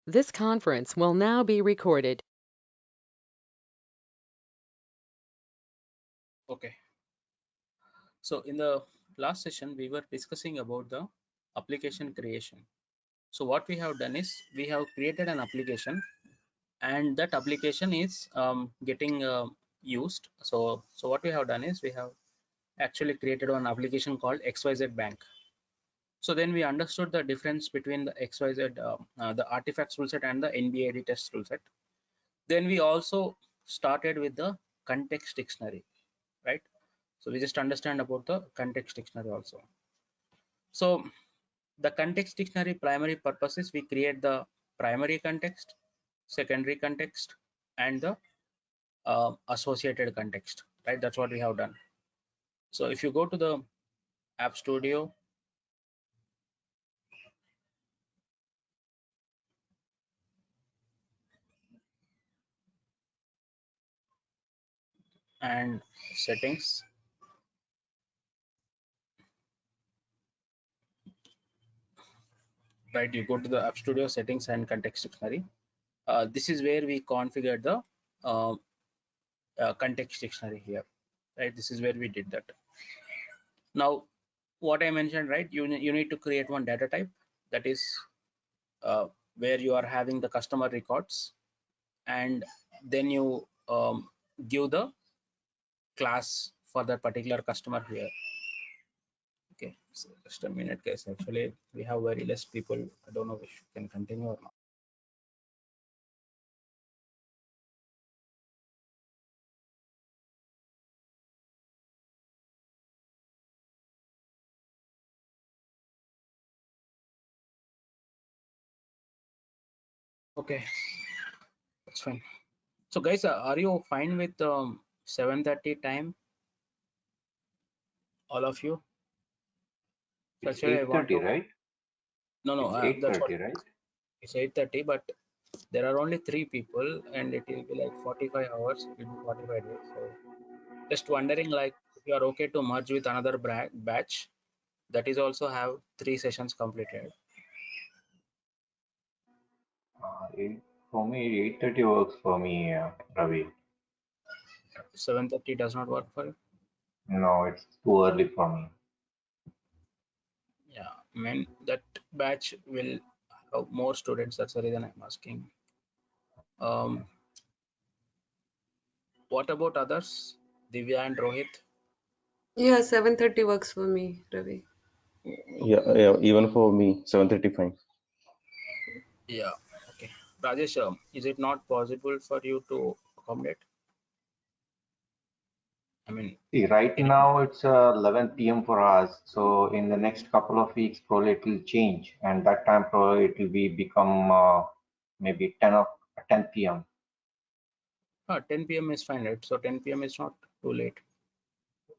This conference will now be recorded. Okay, so in the last session, we were discussing about the application creation. So what we have done is we have created an application, and that application is getting used. So what we have done is we have actually created one application called XYZ Bank. So then we understood the difference between the XYZ, the artifacts rule set and the NBID test rule set. Then we also started with the context dictionary, right? So we just understand about the context dictionary also. So the context dictionary primary purpose is we create the primary context, secondary context, and the associated context, right? That's what we have done. So if you go to the App Studio, and settings, right? You go to the App Studio settings and context dictionary. This is where we configure the uh, context dictionary here, right? This is where we did that. Now, what I mentioned, right? You need to create one data type, that is where you are having the customer records, and then you give the class for that particular customer here. Okay, so just a minute, guys. Actually, we have very less people. I don't know if you can continue or not. Okay, that's fine. So, guys, are you fine with 7:30 time? All of you? So It's actually, I want 8:30, to. right? No, no, It's that's what 8:30, right? it's 8:30, but there are only 3 people, and it will be like 45 hours. It will be 45 days. So, just wondering, like, if you are okay to merge with another batch, that is also have 3 sessions completed. For me, 8:30 works for me, Ravi. 7:30 does not work for you? No, it's too early for me. Yeah, I mean that batch will have more students. That's the reason I'm asking. Um, what about others? Divya and Rohit? Yeah, 7:30 works for me, Ravi. Yeah, even for me, 7:30 fine. Yeah. Okay. Rajesh, is it not possible for you to accommodate? I mean, See, right can you? now it's 11 p.m. for us. So in the next couple of weeks, probably it will change, and that time probably it will become maybe 10 p.m. 10 p.m. is fine, right? So 10 p.m. is not too late.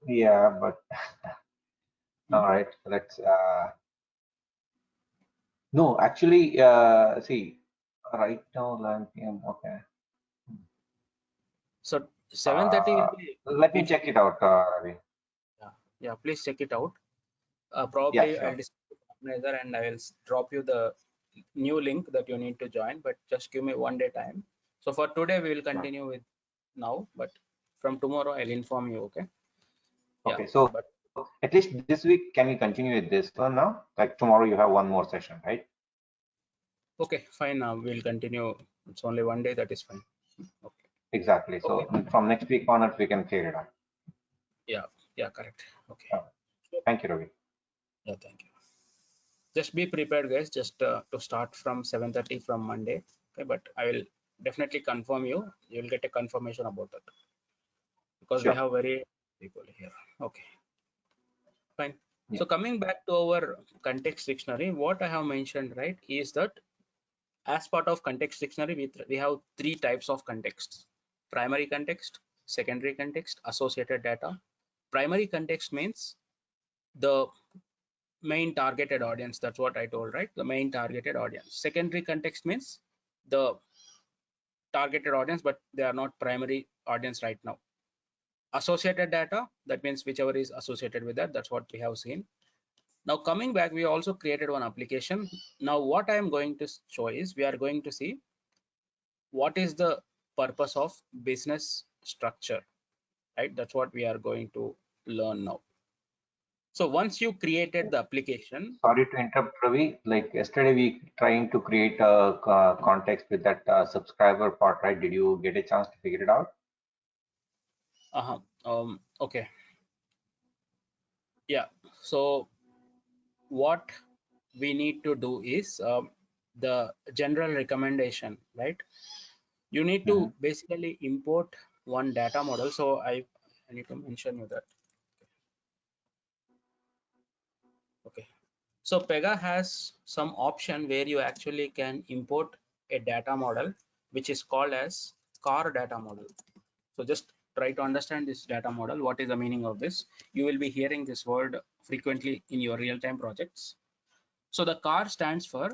Yeah, but Hmm? all right, let's. No, actually, see, right now 11 p.m. Okay. So 7:30 will be Let me check before. it out, Ravi. Yeah, yeah. Please check it out. Yeah, Probably I'll sure. discuss with the organizer and I will drop you the new link that you need to join. But just give me 1 day time. So for today we will Sure. continue with now, but from tomorrow I'll inform you. Okay. Yeah. Okay, so But at least this week, can we continue with this one now? Like tomorrow, you have one more session, right? okay, fine. Now we'll continue. It's only 1 day. That is fine. Okay. Exactly. Okay. So from next week onwards, we can clear it out. Yeah. Yeah. Correct. Okay. Uh, Thank you, Ravi. Yeah. Thank you. Just be prepared, guys. Just to start from 7:30 from Monday. Okay. But I will definitely confirm you. You will get a confirmation about that because we Sure. have very people here. Okay. Fine. Yeah. So coming back to our context dictionary, what I have mentioned, right, is that as part of context dictionary, we have 3 types of contexts: primary context, secondary context, associated data. Primary context means the main targeted audience. That's what I told, right? The main targeted audience. Secondary context means the targeted audience, but they are not primary audience right now. Associated data, that means whichever is associated with that, that's what we have seen. Now coming back, we also created one application. Now what I am going to show is we are going to see what is the purpose of business structure, right? That's what we are going to learn now. So once you created the application, Sorry to interrupt, Ravi. Like yesterday, we trying to create a context with that subscriber part, right? Did you get a chance to figure it out? okay, yeah. So what we need to do is the general recommendation, right? You need to basically import one data model. So I need to mention you that. Okay. So Pega has some option where you actually can import a data model, which is called as car data model. So just try to understand this data model. What is the meaning of this? You will be hearing this word frequently in your real-time projects. So the CAR stands for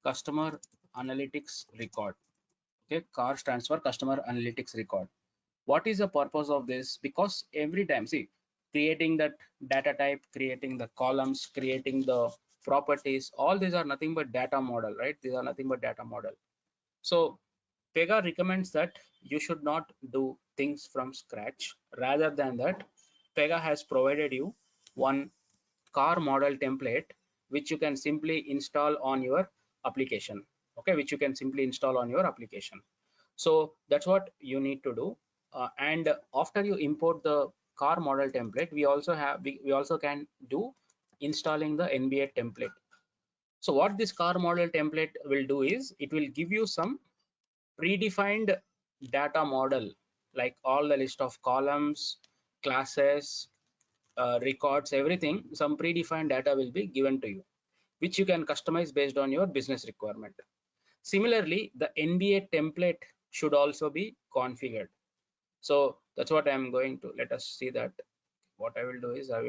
Customer Analytics Record. Okay, CAR stands for Customer Analytics Record. What is the purpose of this? Because every time, see, creating that data type, creating the columns, creating the properties, all these are nothing but data model, right? These are nothing but data model. So Pega recommends that you should not do things from scratch. Rather than that, Pega has provided you one car model template which you can simply install on your application. Okay, which you can simply install on your application. So that's what you need to do. And after you import the car model template, we also can do installing the NBA template. So what this car model template will do is it will give you some predefined data model, like all the list of columns, classes, records, everything. Some predefined data will be given to you, which you can customize based on your business requirement. Similarly, the NBA template should also be configured. So that's what I'm going to, let us see that. What I will do is I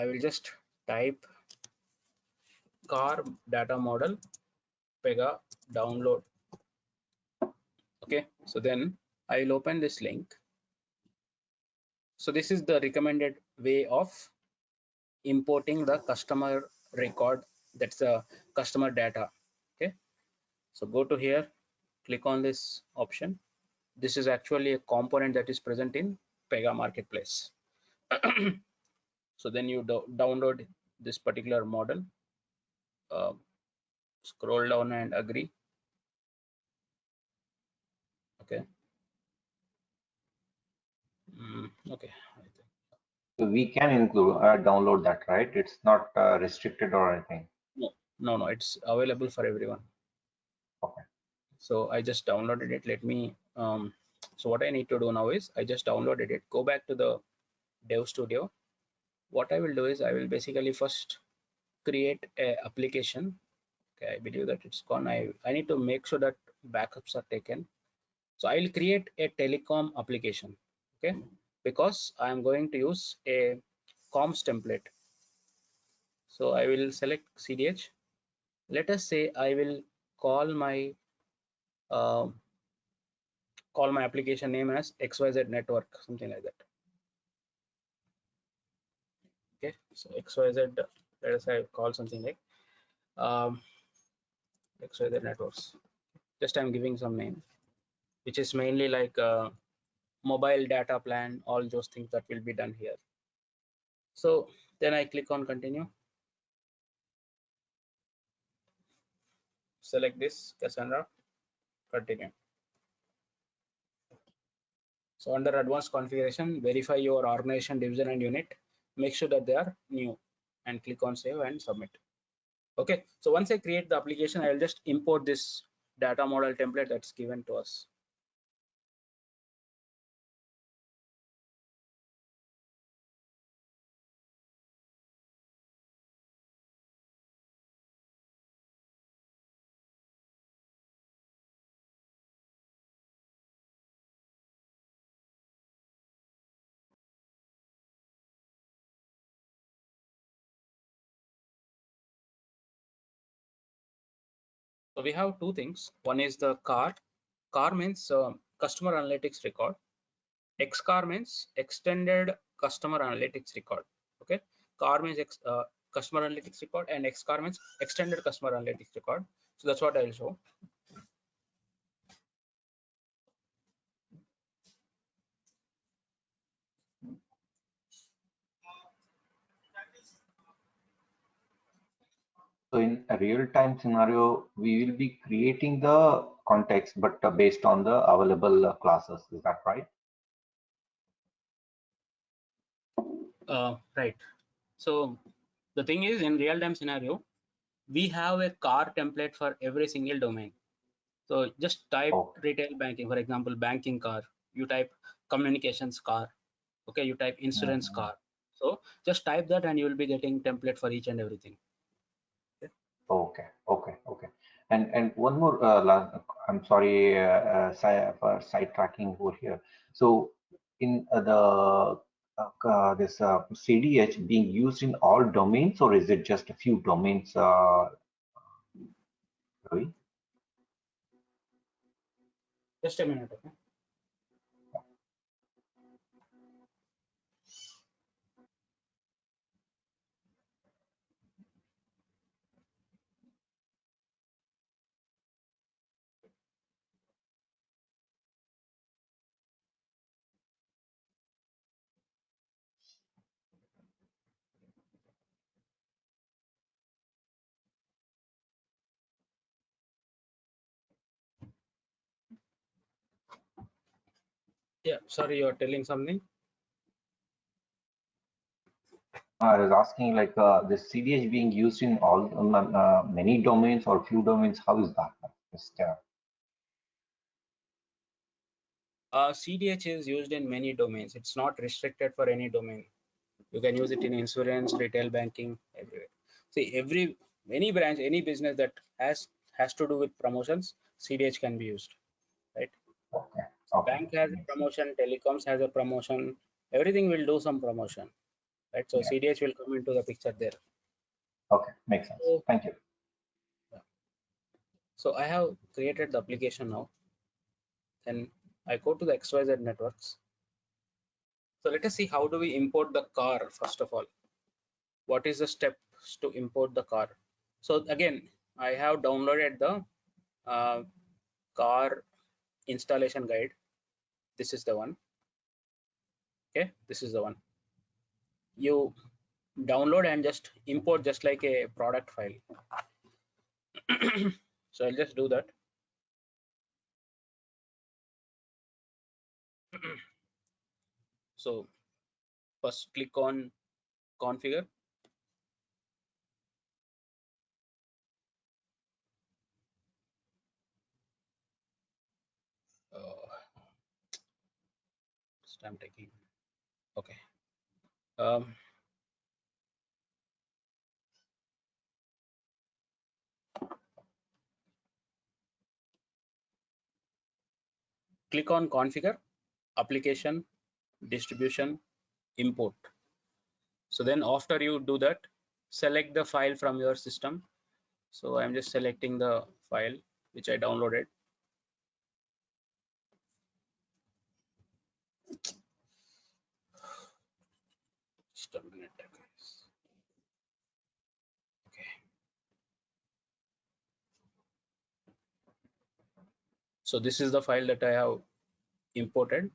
will just type car data model Pega download. Okay, so then I will open this link. So this is the recommended way of importing the customer record, that's the customer data. Okay, so go to here, click on this option. This is actually a component that is present in Pega Marketplace. So then you download this particular model, scroll down and agree. Okay. Okay. So we can include download that, right? It's not restricted or anything. No, it's available for everyone. Okay. So I just downloaded it. Let me so what I need to do now is I just downloaded it. Go back to the Dev Studio. What I will do is I will basically first create a application. Okay, I believe that it's gone. I need to make sure that backups are taken. So I will create a telecom application. Okay, because I am going to use a comms template. So I will select CDH. Let us say I will call my application name as XYZ network, something like that. Okay, so XYZ, let us say I call something like XYZ networks. Just I'm giving some name, which is mainly like mobile data plan, all those things that will be done here. So then I click on continue. Select this Cassandra, continue. So under advanced configuration, verify your organization, division and unit. Make sure that they are new and click on save and submit. Okay, so once I create the application, I will just import this data model template that's given to us. So we have two things. One is the CAR. CAR means customer analytics record. XCAR means extended customer analytics record. Okay, car means customer analytics record, and xcar means extended customer analytics record. So that's what I will show. So in a real-time scenario, we will be creating the context, but based on the available classes. Is that right? Right. So the thing is, in real-time scenario, we have a car template for every single domain. So just type Okay. retail banking, for example, banking car. You type communications car. Okay, you type insurance car. So just type that, and you will be getting template for each and everything. Okay. And one more, I'm sorry for sidetracking over here. So in this CDH being used in all domains, or is it just a few domains, Ravi? Just a minute, okay. Yeah, sorry, you're telling something. I was asking like the CDH being used in all many domains or few domains. How is that? Just, CDH is used in many domains. It's not restricted for any domain. You can use it in insurance, retail banking, everywhere. See, any branch, any business that has to do with promotions, CDH can be used, right? okay. So Okay. bank has a Makes sense. promotion, telecoms has a promotion, everything will do some promotion, right? So Yeah. CDH will come into the picture there. Okay. Makes sense. So, Thank you. so I have created the application now. Then I go to the XYZ networks. So let us see how do we import the car first of all. What is the steps to import the car? So again, I have downloaded the uh, car installation guide. This is the one. Okay, this is the one. You download and just import just like a product file. So I'll just do that. So first click on configure. Just I'm taking. Okay. Um, Click on configure, application, distribution, import. So then after you do that, select the file from your system. So I'm just selecting the file which I downloaded. Just a minute, guys. Okay. So this is the file that I have imported.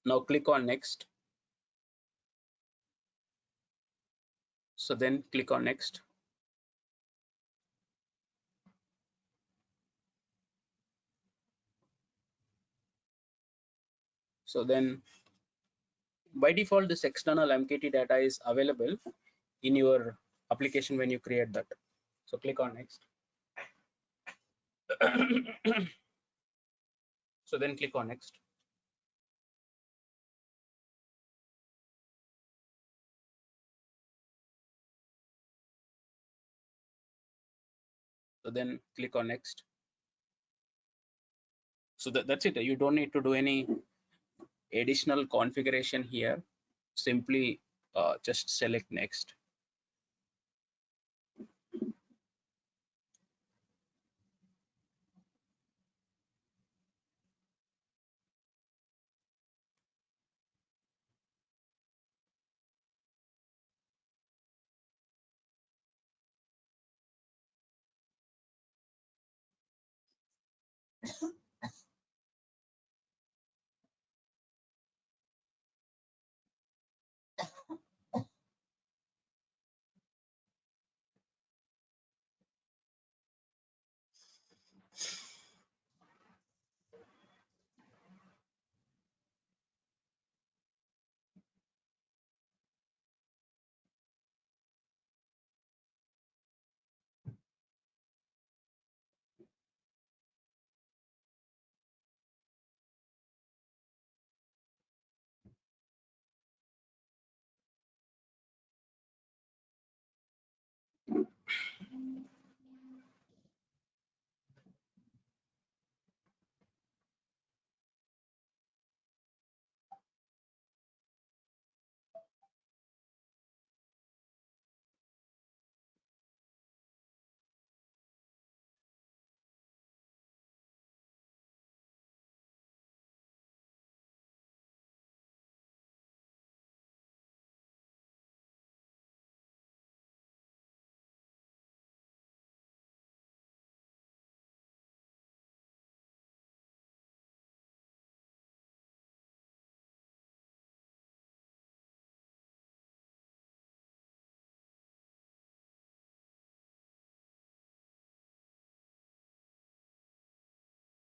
Now click on next. So then click on next. So then by default, this external MKT data is available in your application when you create that. So click on next. So then click on next. So then click on next. So that's it. You don't need to do any additional configuration here. Simply just select next.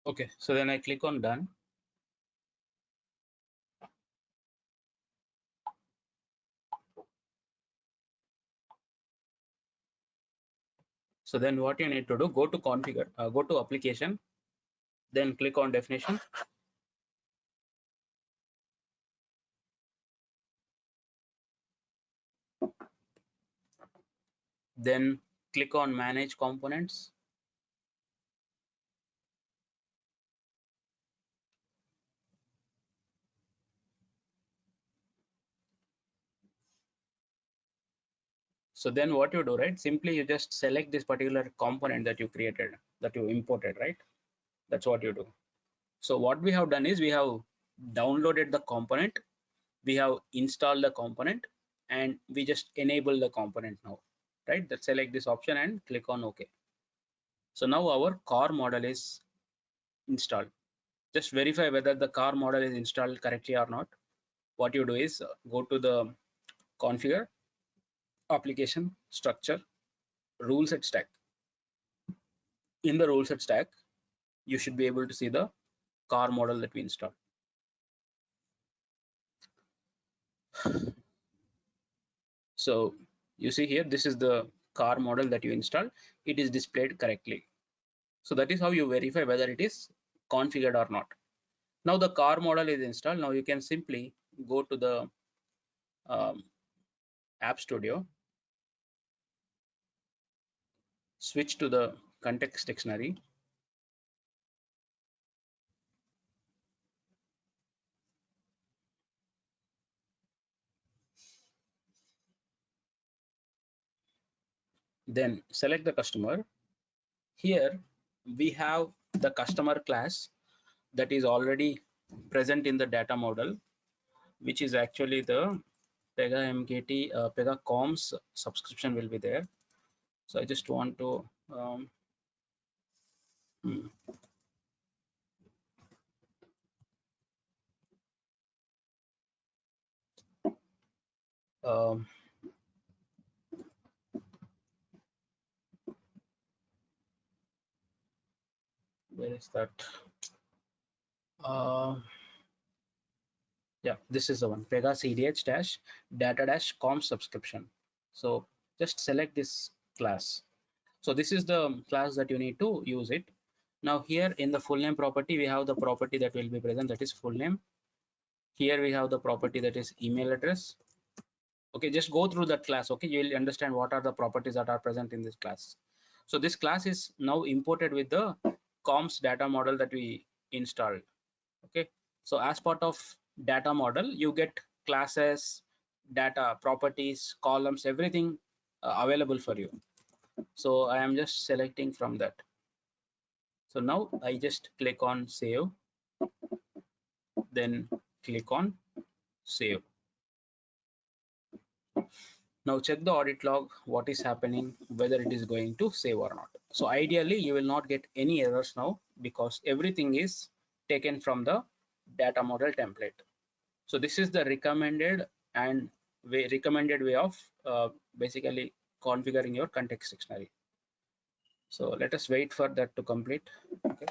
Okay, so then I click on done. So then what you need to do, go to configure, go to application, then click on definition. Then click on manage components. So then what you do, right? Simply you just select this particular component that you created, that you imported, right? That's what you do. So what we have done is we have downloaded the component, we have installed the component, and we just enable the component now, right? That select this option and click on OK. So now our car model is installed. Just verify whether the car model is installed correctly or not. What you do is go to the configure, application, structure, rule set stack. In the rule set stack, you should be able to see the car model that we installed. So you see here, this is the car model that you installed. It is displayed correctly. So that is how you verify whether it is configured or not. Now the car model is installed. Now you can simply go to the App Studio, switch to the context dictionary, then select the customer. Here we have the customer class that is already present in the data model, which is actually the Pega MKT, Pega Comms subscription will be there. So I just want to where is that? Yeah, this is the one, Pega CDH dash data dash com subscription. So just select this class. So this is the class that you need to use it. Now here in the full name property, we have the property that will be present, that is full name. Here we have the property that is email address. Okay, just go through that class. Okay, you'll understand what are the properties that are present in this class. So this class is now imported with the comms data model that we installed. Okay, so as part of data model, you get classes, data, properties, columns, everything available for you. So I am just selecting from that. So now I just click on save, then click on save. Now check the audit log, what is happening, whether it is going to save or not. So ideally, you will not get any errors now because everything is taken from the data model template. So this is the recommended way of basically configuring your context dictionary. So let us wait for that to complete. Okay.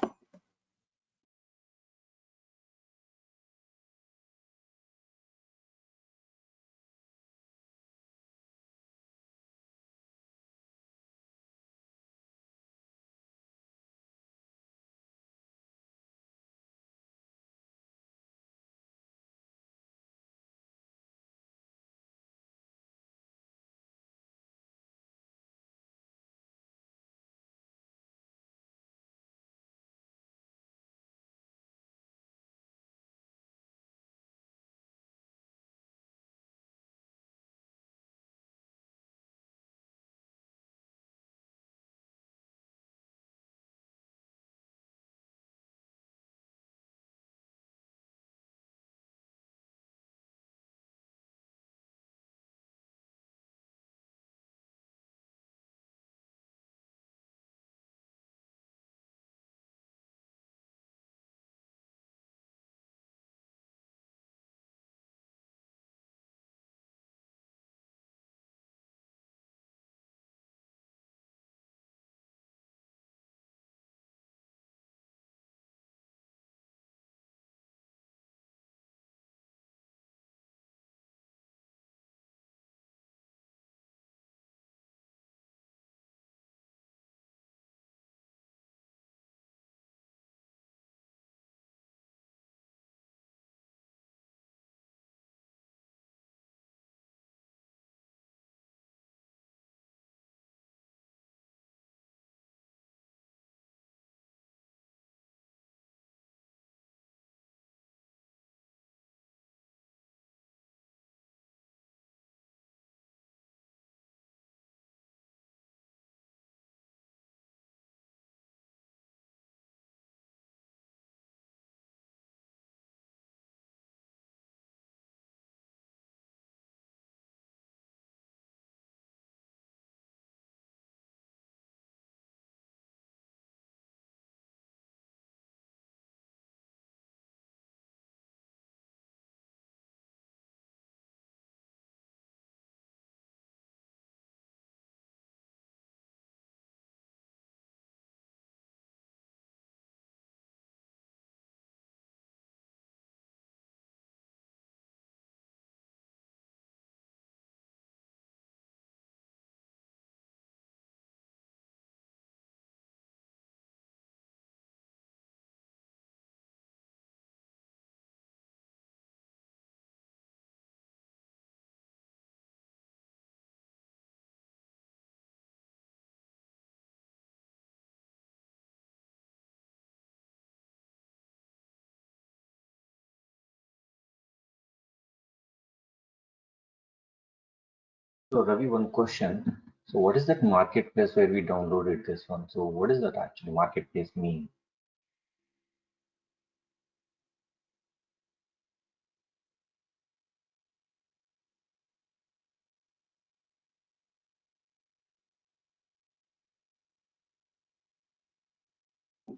So Ravi, one question. So what is that marketplace where we downloaded this one? So what does that actually marketplace mean?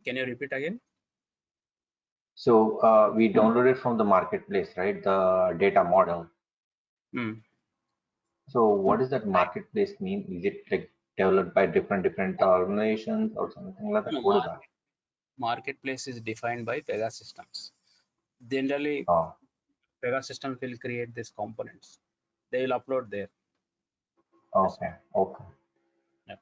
Can you repeat again? So we downloaded from the marketplace, right? The data model. Hmm. So what does that marketplace mean? Is it like developed by different organizations or something like that? No, What is that? marketplace is defined by Pegasystems. Generally, Oh, Pegasystems will create these components. They will upload there. That's okay, okay. yeah.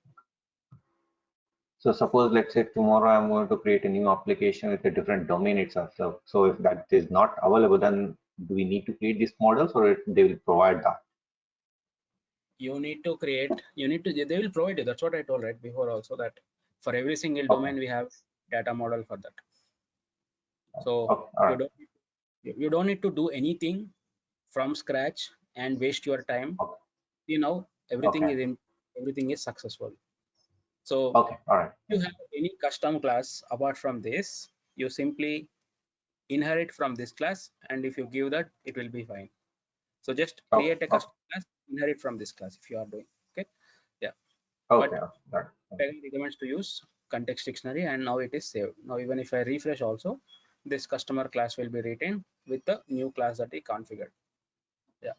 So suppose let's say tomorrow I'm going to create a new application with a different domain itself. So if that is not available, then do we need to create these models or they will provide that? You need to create. You need to. They will provide you. That's what I told right before also that for every single Okay, domain we have data model for that. So okay, all you right. don't you don't need to do anything from scratch and waste your time. Okay, You know okay, everything is successful. So okay, all right. if you have any custom class apart from this, you simply inherit from this class, and if you give that, it will be fine. So just Okay, create a okay, custom class, inherit from this class if you are doing. Okay. Yeah. Okay. But Pega recommends to use context dictionary, and now it is saved. Now even if I refresh also, this customer class will be retained with the new class that we configured. Yeah.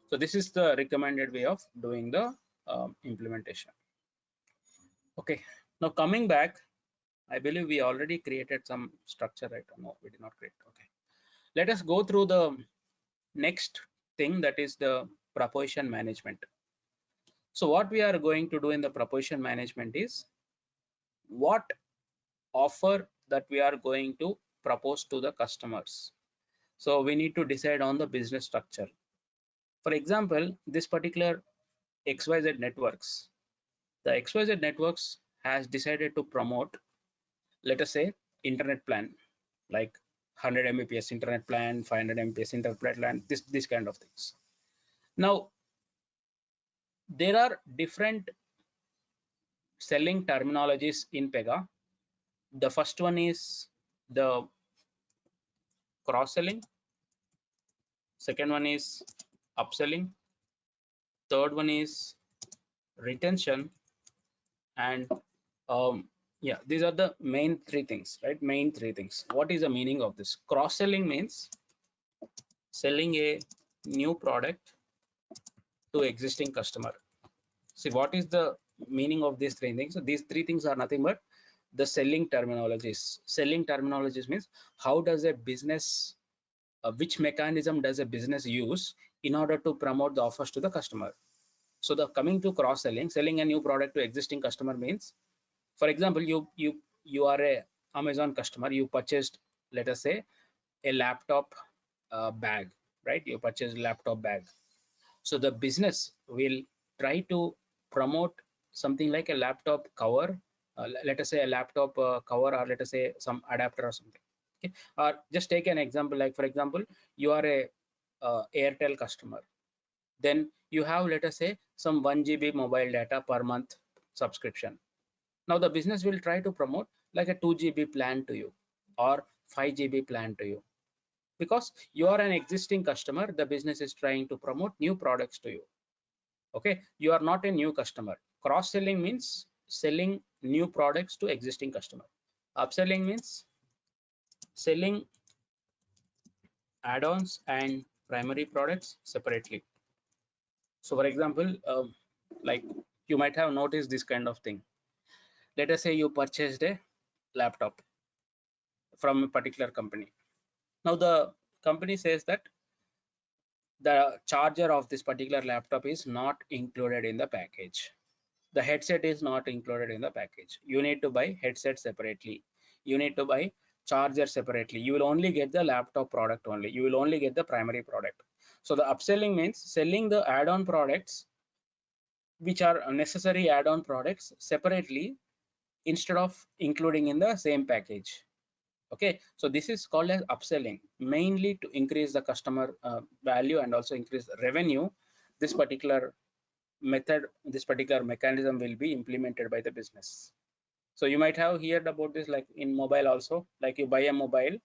So this is the recommended way of doing the implementation. Okay. Now coming back, I believe we already created some structure, right? No, we did not create. Okay. Let us go through the next thing, that is the proposition management. So what we are going to do in the proposition management is what offer that we are going to propose to the customers. So we need to decide on the business structure. For example, this particular XYZ networks, the XYZ networks has decided to promote, let us say, internet plan, like 100 Mbps internet plan, 500 Mbps internet plan, this kind of things. Now, there are different selling terminologies in Pega. The first one is the cross-selling. Second one is upselling. Third one is retention. And yeah, these are the main three things, right? Main three things. What is the meaning of this? Cross-selling means selling a new product to existing customer. See, what is the meaning of these three things? So these three things are nothing but the selling terminologies. Selling terminologies means how does a business, which mechanism does a business use in order to promote the offers to the customer. So the coming to cross-selling, selling a new product to existing customer means, for example, you are a Amazon customer, you purchased, let us say, a laptop bag, right? You purchased a laptop bag. So the business will try to promote something like a laptop cover, let us say a laptop cover, or let us say some adapter or something. Okay. Or just take an example, like for example, you are a Airtel customer, then you have, let us say, some 1 GB mobile data per month subscription. Now the business will try to promote like a 2 GB plan to you or 5 GB plan to you. Because you are an existing customer, the business is trying to promote new products to you. Okay, you are not a new customer. Cross-selling means selling new products to existing customer. Upselling means selling add-ons and primary products separately. So for example, like you might have noticed this kind of thing. Let us say you purchased a laptop from a particular company. Now the company says that the charger of this particular laptop is not included in the package. The headset is not included in the package. You need to buy headset separately. You need to buy charger separately. You will only get the laptop product only. You will only get the primary product. So the upselling means selling the add-on products, which are necessary add-on products separately instead of including in the same package. Okay, so this is called as upselling, mainly to increase the customer value and also increase revenue. This particular method, this particular mechanism will be implemented by the business. So you might have heard about this, like in mobile also, like you buy a mobile,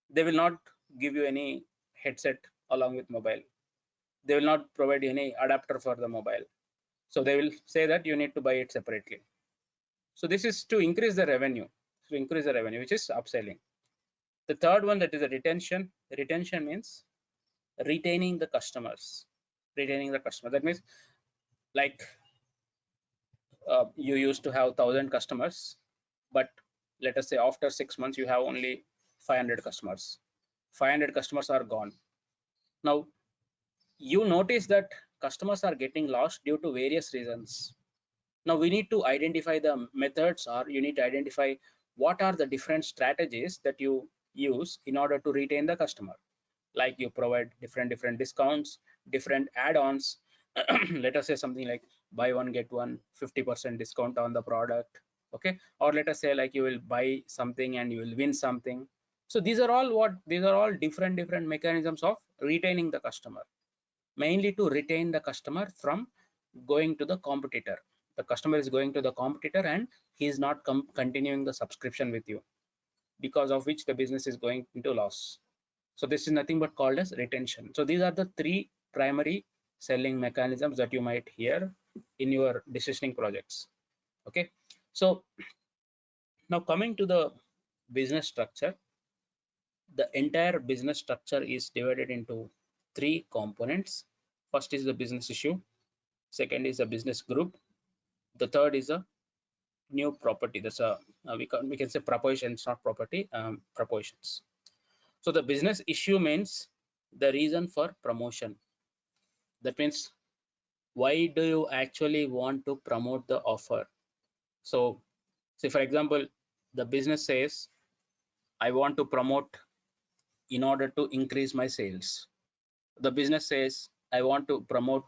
they will not give you any headset along with mobile. They will not provide any adapter for the mobile. So they will say that you need to buy it separately. So this is to increase the revenue, which is upselling. The third one, that is a retention. Retention means retaining the customers. Retaining the customer. That means like you used to have 1,000 customers, but let us say after 6 months you have only 500 customers. 500 customers are gone. Now you notice that customers are getting lost due to various reasons. Now we need to identify the methods, or you need to identify what are the different strategies that you use in order to retain the customer. Like you provide different discounts, different add-ons. Let us say something like buy one get one 50% discount on the product. Okay, or let us say like you will buy something and you will win something. So these are all different mechanisms of retaining the customer, mainly to retain the customer from going to the competitor. The customer is going to the competitor and he is not continuing the subscription with you, because of which the business is going into loss. So this is nothing but called as retention. So these are the three primary selling mechanisms that you might hear in your decisioning projects. Okay, so now coming to the business structure, the entire business structure is divided into three components. First is the business issue, second is a business group, the third is a new property. That's a we can say propositions, not property, propositions. So the business issue means the reason for promotion. That means why do you actually want to promote the offer? So say for example, the business says I want to promote in order to increase my sales. The business says I want to promote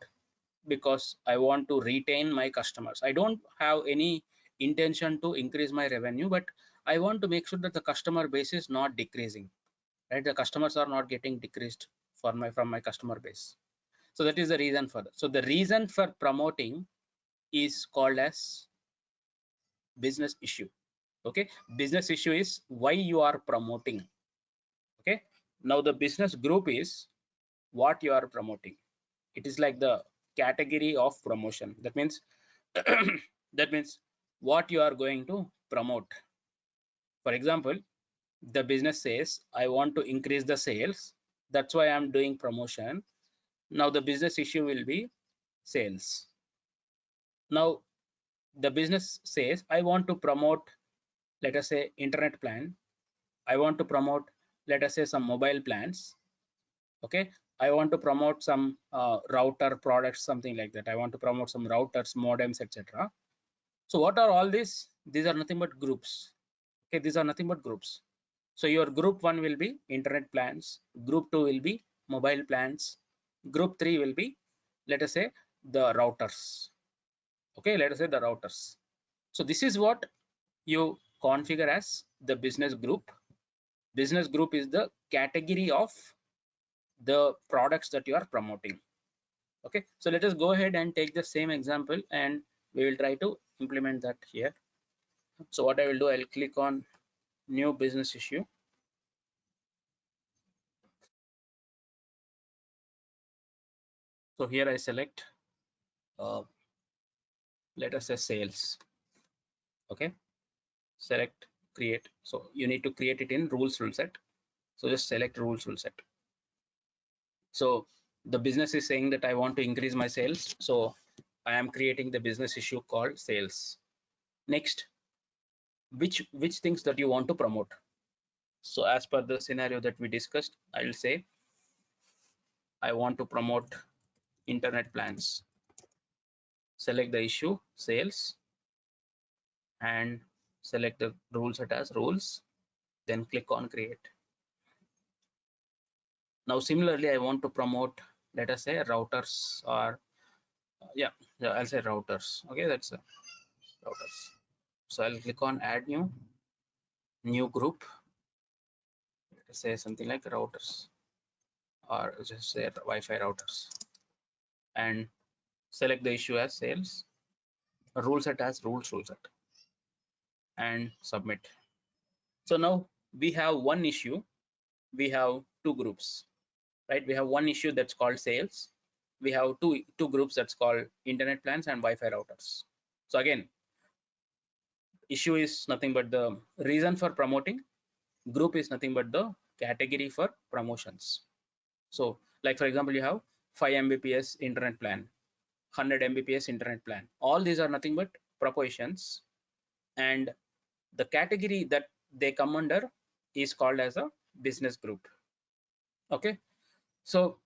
because I want to retain my customers. I don't have any intention to increase my revenue, but I want to make sure that the customer base is not decreasing, right? The customers are not getting decreased from my customer base. So that is the reason for that. So the reason for promoting is called as business issue. Okay, business issue is why you are promoting. Okay, now the business group is what you are promoting. It is like the category of promotion. That means that means what you are going to promote. For example, the business says I want to increase the sales, that's why I'm doing promotion. Now the business issue will be sales. Now the business says I want to promote, let us say, internet plan. I want to promote, let us say, some mobile plans. Okay, I want to promote some router products, something like that. I want to promote some routers, modems, etc. So what are all these? These are nothing but groups. Okay, these are nothing but groups. So your group 1 will be internet plans, group 2 will be mobile plans, group 3 will be, let us say, the routers. Okay, let us say the routers. So this is what you configure as the business group. Business group is the category of the products that you are promoting. Okay, so let us go ahead and take the same example and we will try to implement that here. So what I will do, I'll click on new business issue. So here I select let us say sales. Okay, select create. So you need to create it in rules rule set. So just select rules rule set. So the business is saying that I want to increase my sales, so I am creating the business issue called sales. Next, which things that you want to promote. So as per the scenario that we discussed, I will say I want to promote internet plans. Select the issue sales and select the rule set as rules, then click on create. Now similarly, I want to promote, let us say, routers, or yeah, I'll say routers. Okay, that's routers. So I'll click on add new group. Let us say something like routers, or just say Wi-Fi routers, and select the issue as sales, rule set as rules rule set, and submit. So now we have one issue, we have two groups, right? We have one issue that's called sales, we have two groups that's called internet plans and Wi-Fi routers. So again, issue is nothing but the reason for promoting, group is nothing but the category for promotions. So like for example, you have 5 Mbps internet plan, 100 Mbps internet plan, all these are nothing but propositions, and the category that they come under is called as a business group. Okay, so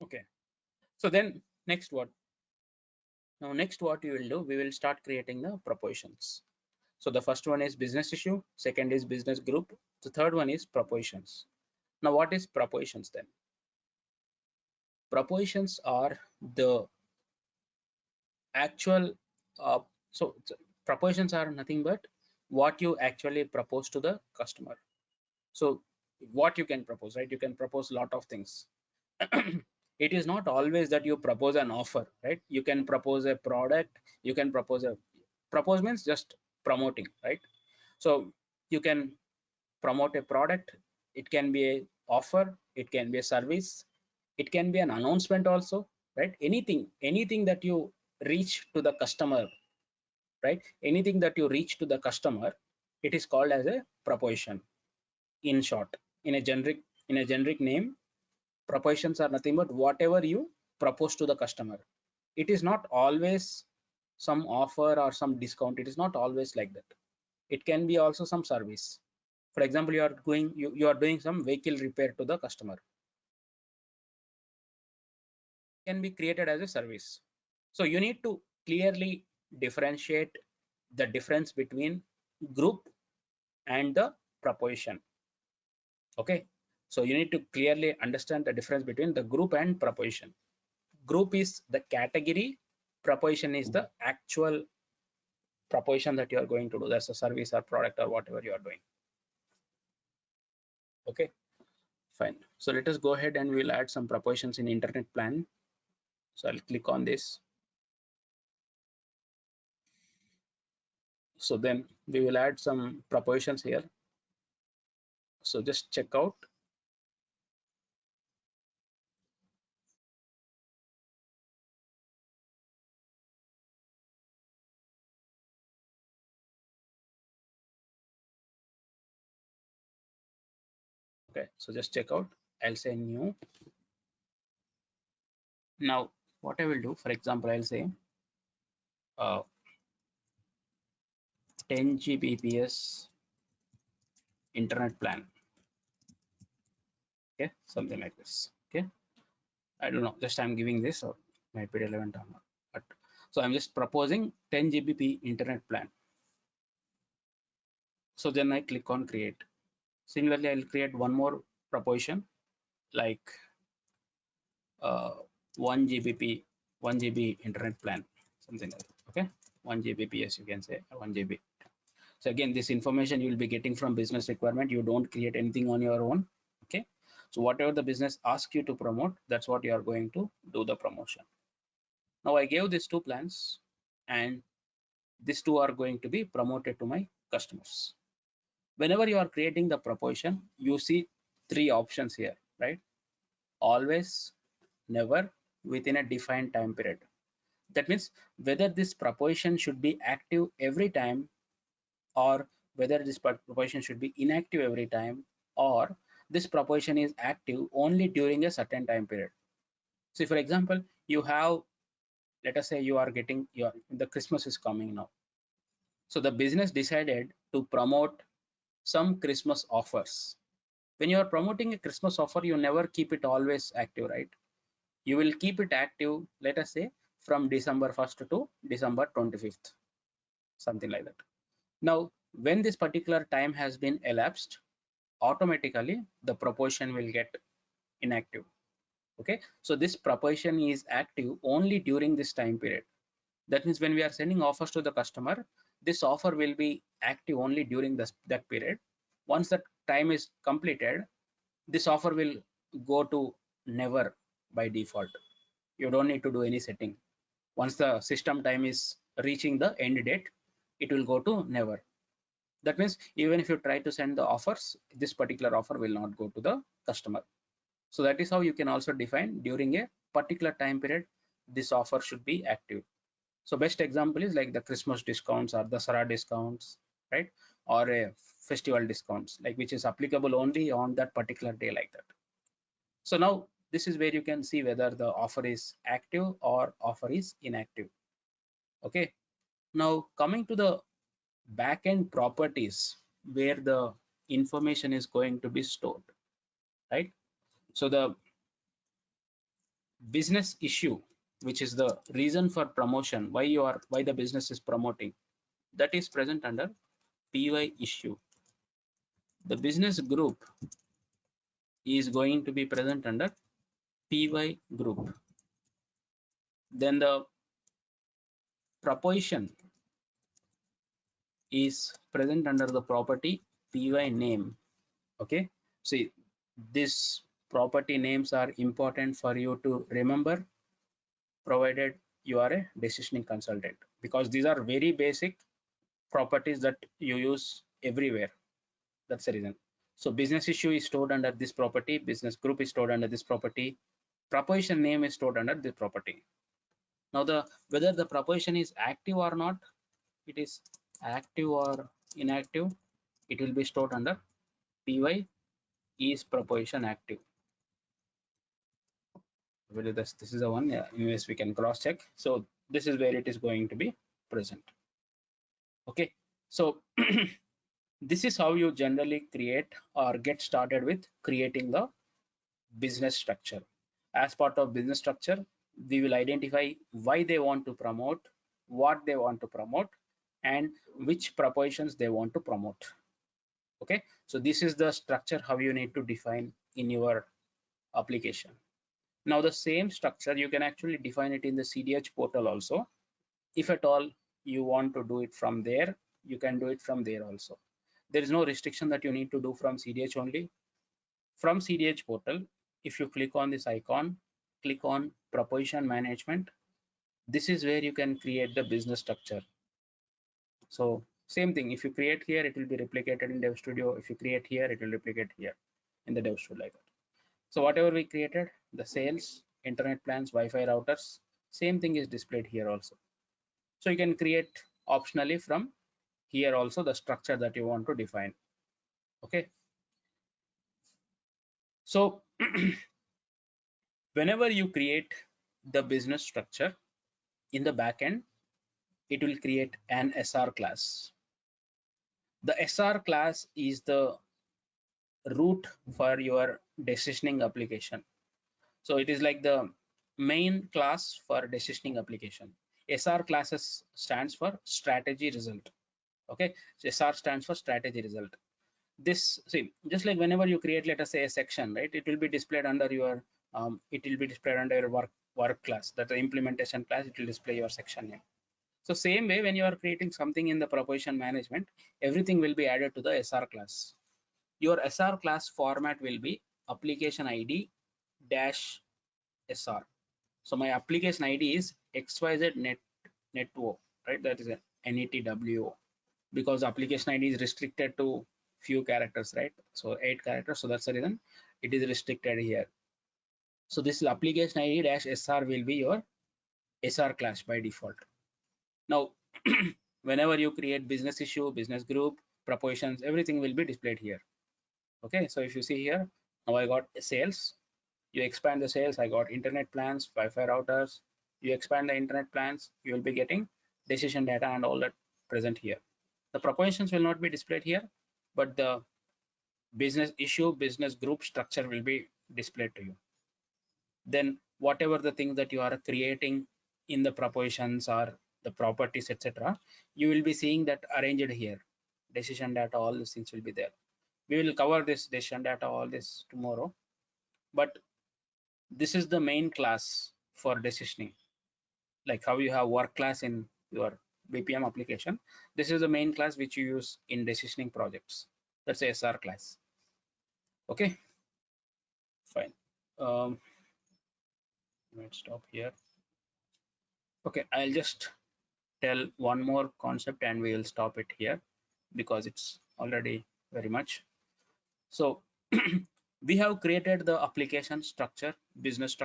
okay, so then next what you will do, we will start creating the propositions. So the first one is business issue, second is business group, the third one is propositions. Now what is propositions then? Propositions are the actual so propositions are nothing but what you actually propose to the customer. So what you can propose, right? You can propose a lot of things. It is not always that you propose an offer, right? You can propose a product, you can propose means just promoting, right? So you can promote a product, it can be a offer, it can be a service, it can be an announcement also, right? Anything that you reach to the customer, right? Anything that you reach to the customer, it is called as a proposition. In short, in a generic name, propositions are nothing but whatever you propose to the customer. It is not always some offer or some discount. It is not always like that. It can be also some service. For example, you are doing some vehicle repair to the customer. It can be created as a service. So you need to clearly differentiate the difference between group and the proposition. Okay, so you need to clearly understand the difference between the group and proposition. Group is the category, proposition is the actual proposition that you are going to do. That's a service or product or whatever you are doing. Okay, fine. So let us go ahead and we'll add some propositions in internet plan. So I'll click on this. So then we will add some propositions here. So just check out. Okay, so just check out. I'll say new. Now what I will do, for example, I'll say 10 Gbps internet plan. Okay, something like this. Okay, I don't know, just I'm giving this, or might be relevant or not, but so I'm just proposing 10 Gbp internet plan. So then I click on create. Similarly, I'll create one more proposition like 1 Gbp 1 GB internet plan, something like that. Okay, 1 Gbps, you can say 1 GB. So again, this information you will be getting from business requirement. You don't create anything on your own. Okay, so whatever the business asks you to promote, that's what you are going to do the promotion. Now I gave these two plans, and these two are going to be promoted to my customers. Whenever you are creating the proposition, you see three options here, right? Always, never, within a defined time period. That means whether this proposition should be active every time, or whether this proposition should be inactive every time, or this proposition is active only during a certain time period. So for example, you have, let us say you are getting the Christmas is coming now. So the business decided to promote some Christmas offers. When you are promoting a Christmas offer, you never keep it always active, right? You will keep it active, let us say from December 1st to December 25th, something like that. Now, when this particular time has been elapsed, automatically the proposition will get inactive. Okay, so this proposition is active only during this time period. That means when we are sending offers to the customer, this offer will be active only during that period. Once that time is completed, this offer will go to never by default. You don't need to do any setting. Once the system time is reaching the end date, it will go to never. That means even if you try to send the offers, this particular offer will not go to the customer. So that is how you can also define during a particular time period, this offer should be active. So best example is like the Christmas discounts or the Dasara discounts, right? Or a festival discounts, like which is applicable only on that particular day, like that. So now this is where you can see whether the offer is active or offer is inactive. Okay. Now coming to the backend properties where the information is going to be stored, right? So the business issue, which is the reason for promotion, why the business is promoting, that is present under py issue. The business group is going to be present under py group. Then the proposition is present under the property py name. Okay, see, these property names are important for you to remember, provided you are a decisioning consultant, because these are very basic properties that you use everywhere. That's the reason. So business issue is stored under this property, business group is stored under this property, proposition name is stored under this property. Now whether the proposition is active or not, it is active or inactive, it will be stored under py is proposition active. Whether this is the one, yeah, anyways we can cross check. So this is where it is going to be present. Okay, so this is how you generally create or get started with creating the business structure. As part of business structure, we will identify why they want to promote, what they want to promote, and which propositions they want to promote. Okay, so this is the structure how you need to define in your application. Now the same structure you can actually define it in the CDH portal also. If at all you want to do it from there, you can do it from there also. There is no restriction that you need to do from CDH only. From CDH portal, if you click on this icon, click on proposition management, this is where you can create the business structure. So same thing, if you create here, it will be replicated in Dev Studio. If you create here, it will replicate here in the Dev Studio like that. So whatever we created, the sales, internet plans, Wi-Fi routers, same thing is displayed here also. So you can create optionally from here also the structure that you want to define. Okay. So whenever you create the business structure in the backend, it will create an SR class. The SR class is the root for your decisioning application. So it is like the main class for decisioning application. SR classes stands for strategy result. Okay, so SR stands for strategy result. This, see, just like whenever you create, let us say, a section, right, it will be displayed under your work class, that the implementation class, it will display your section name. So same way, when you are creating something in the proposition management, everything will be added to the SR class. Your SR class format will be application ID dash SR. So my application ID is XYZ netwo, right? That is a NETWO, because application ID is restricted to few characters, right? So 8 characters. So that's the reason it is restricted here. So this application ID dash SR will be your SR class by default. Now, whenever you create business issue, business group, propositions, everything will be displayed here. Okay, so if you see here, now I got sales. You expand the sales, I got internet plans, Wi-Fi routers. You expand the internet plans, you will be getting decision data and all that present here. The propositions will not be displayed here, but the business issue, business group structure will be displayed to you. Then whatever the things that you are creating in the propositions or the properties, etc., you will be seeing that arranged here. Decision data, all these things will be there. We will cover this decision data, all this tomorrow, but this is the main class for decisioning. Like how you have work class in your BPM application, this is the main class which you use in decisioning projects. That's a SR class. Okay, fine. Let's stop here. Okay, I'll just tell one more concept and we will stop it here because it's already very much. So we have created the application structure, business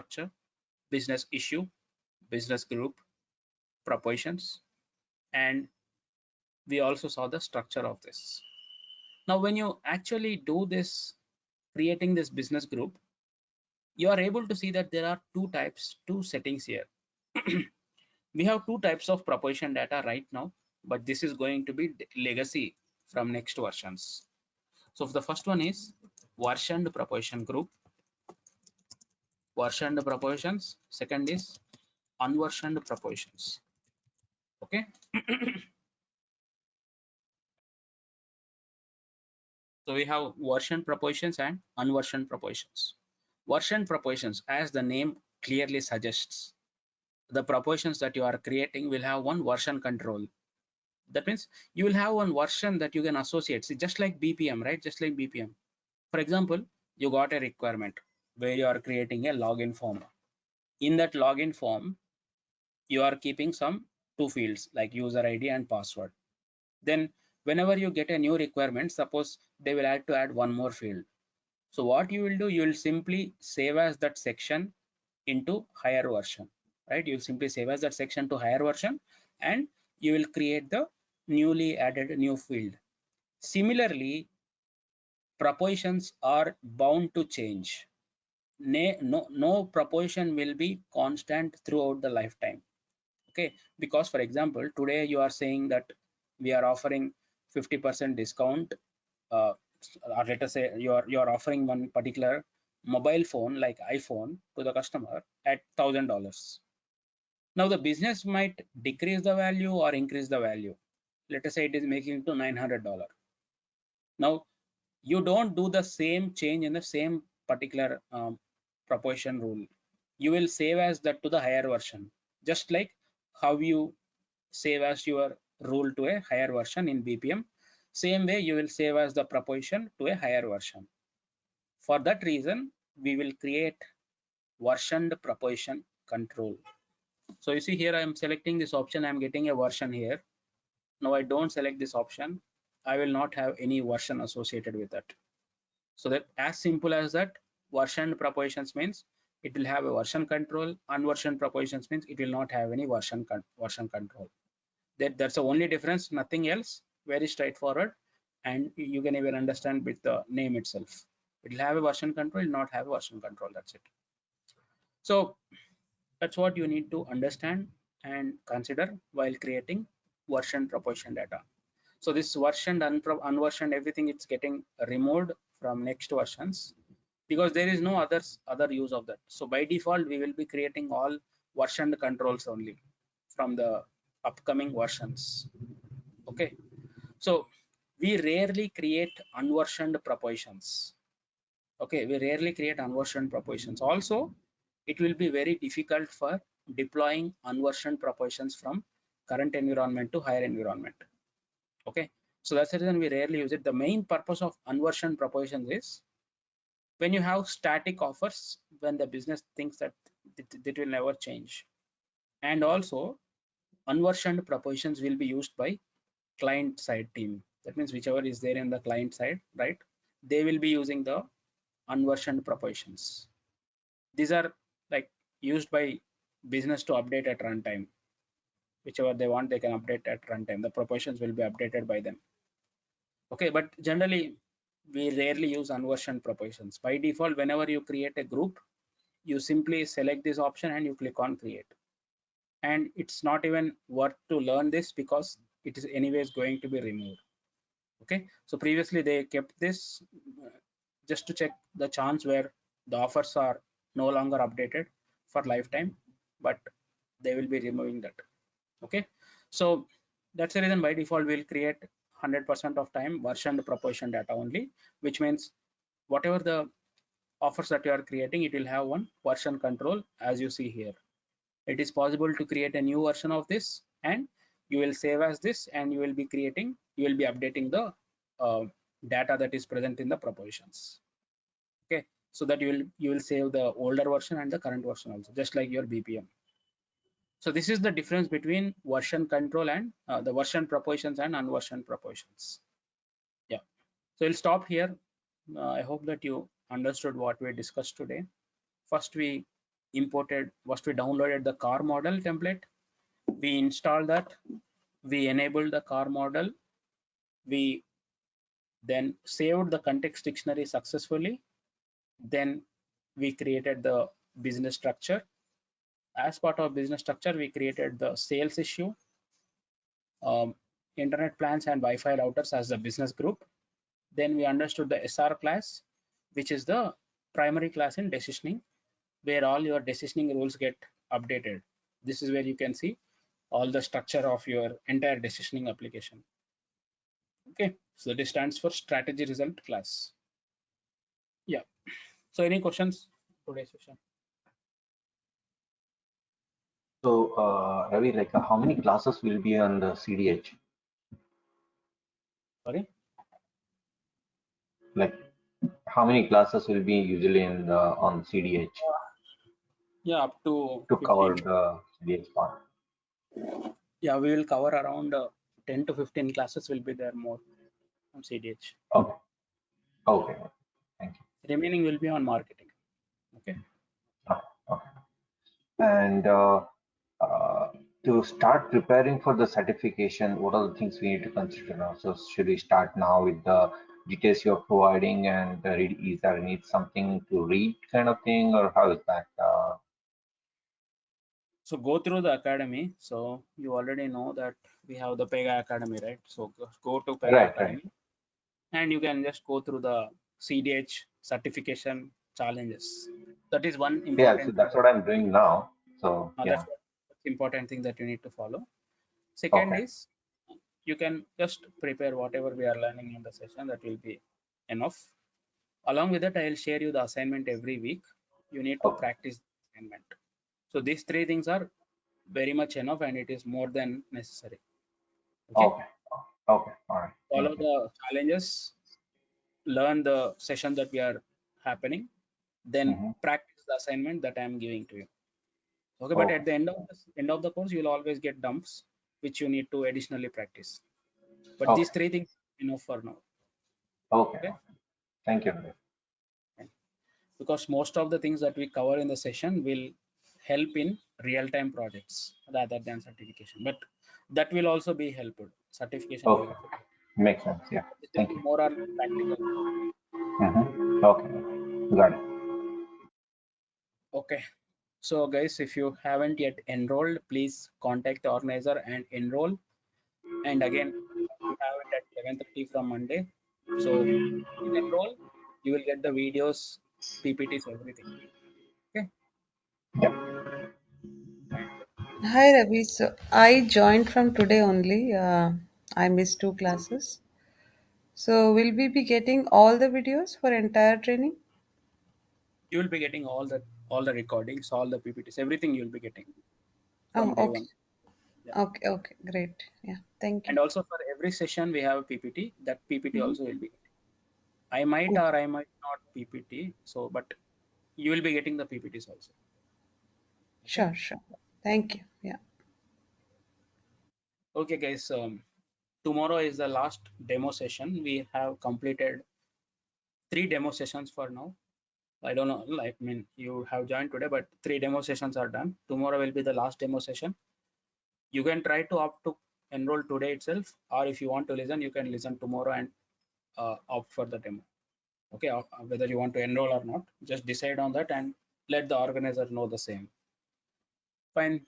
issue, business group, propositions, and we also saw the structure of this. Now, when you actually do this, creating this business group, you are able to see that there are two settings here. We have two types of proposition data right now, but this is going to be legacy from next versions. So the first one is versioned proposition group, versioned propositions. Second is unversioned propositions. Okay. So we have version propositions and unversioned propositions. Version propositions, as the name clearly suggests, the propositions that you are creating will have one version control. That means you will have one version that you can associate. See, just like BPM, right? Just like BPM. For example, you got a requirement where you are creating a login form. In that login form, you are keeping some two fields like user ID and password. Then whenever you get a new requirement, suppose they will have to add one more field. So what you will do, you will simply save as that section into higher version, right? You'll simply save as that section to higher version, and you will create the newly added new field. Similarly, propositions are bound to change. No proposition will be constant throughout the lifetime. Okay, because for example, today you are saying that we are offering 50% discount, or let us say you are offering one particular mobile phone like iPhone to the customer at $1,000. Now the business might decrease the value or increase the value. Let us say it is making to $900. Now you don't do the same change in the same particular proposition rule. You will save as that to the higher version, just like how you save as your rule to a higher version in BPM. Same way you will save as the proposition to a higher version. For that reason, we will create versioned proposition control. So you see here I am selecting this option, I am getting a version here. Now I don't select this option, I will not have any version associated with that. So that as simple as that, versioned propositions means it will have a version control, unversioned propositions means it will not have any version control. That's the only difference, nothing else, very straightforward, and you can even understand with the name itself. It will have a version control, it will not have a version control, that's it. So that's what you need to understand and consider while creating version proposition data. So this version, unversioned, everything, it's getting removed from next versions because there is no other use of that. So by default, we will be creating all versioned controls only from the upcoming versions. Okay, so we rarely create unversioned propositions. Okay, we rarely create unversioned propositions. Also, it will be very difficult for deploying unversioned propositions from current environment to higher environment. Okay, so that's the reason we rarely use it. The main purpose of unversioned propositions is when you have static offers, when the business thinks that it will never change. And also unversioned propositions will be used by client side team. That means whichever is there in the client side, right? They will be using the unversioned propositions. These are like used by business to update at runtime. Whichever they want, they can update at runtime. The propositions will be updated by them. Okay, but generally we rarely use unversioned propositions. By default, whenever you create a group, you simply select this option and you click on create. And it's not even worth to learn this because it is anyways going to be removed. Okay, so previously they kept this just to check the chance where the offers are no longer updated for lifetime, but they will be removing that. Okay, so that's the reason by default we'll create 100% of time versioned proposition data only, which means whatever the offers that you are creating, it will have one version control. As you see here, it is possible to create a new version of this and you will save as this, and you will be updating the data that is present in the propositions. Okay, so that you will save the older version and the current version also, just like your BPM. So this is the difference between version control and the version propositions and unversioned propositions. Yeah, so we'll stop here. I hope that you understood what we discussed today. First we downloaded the car model template, we installed that, we enabled the car model, we then saved the context dictionary successfully, then we created the business structure. As part of business structure, we created the sales issue, internet plans and Wi-Fi routers as the business group. Then we understood the SR class, which is the primary class in decisioning, where all your decisioning rules get updated. This is where you can see all the structure of your entire decisioning application. Okay, so this stands for strategy result class. Yeah, so any questions today's session? So, Ravi, like how many classes will be on the CDH? Sorry? Like how many classes will be usually in the on CDH? Yeah, up to to 15. cover the CDH part. Yeah, we will cover around 10 to 15 classes will be there more on CDH. Okay. Okay. Remaining will be on marketing. Okay. Okay. And to start preparing for the certification, what are the things we need to consider now? So should we start now with the details you're providing and is there need something to read kind of thing, or how is that? So go through the academy. So you already know that we have the Pega Academy, right? So go to Pega Right, Academy and you can just go through the CDH certification challenges. That is one important Yeah, so thing. that's what I'm doing now. So yeah. That's one important thing that you need to follow. Second Okay. is you can just prepare whatever we are learning in the session. That will be enough. Along with that, I will share you the assignment every week. You need to Okay. practice the assignment. So these three things are very much enough, and it is more than necessary. Okay. Okay. Okay. All right. Follow the challenges, learn the session that we are happening, then practice the assignment that I am giving to you. Okay, but at the end of the course, you will always get dumps, which you need to additionally practice. But these three things are enough for now. Okay. Thank you. Because most of the things that we cover in the session will help in real-time projects rather than certification. But that will also be helpful. Certification will also be. Makes sense. Yeah. Thank you. More on practical. Okay. Got it. Okay. So guys, if you haven't yet enrolled, please contact the organizer and enroll. And again, you have it at 11:30 from Monday. So please enroll. You will get the videos, PPTs, everything. Okay. Hi Ravi. So I joined from today only. I missed 2 classes. So will we be getting all the videos for entire training? You will be getting all the recordings, all the PPTs, everything you will be getting Oh, from day okay. one. Yeah. Okay, great. Yeah, thank you. And also for every session we have a PPT. That PPT also will be. I might Oh, or I might not PPT. So, but you will be getting the PPTs also. Okay. sure. Thank you. Yeah. Okay, guys. Tomorrow is the last demo session. We have completed 3 demo sessions for now. I don't know, like, I mean, you have joined today, but 3 demo sessions are done. Tomorrow will be the last demo session. You can try to opt to enroll today itself, or if you want to listen, you can listen tomorrow and opt for the demo. Okay, whether you want to enroll or not, just decide on that and let the organizer know the same. Fine.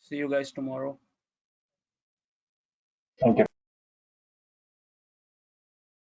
See you guys tomorrow. Thank you.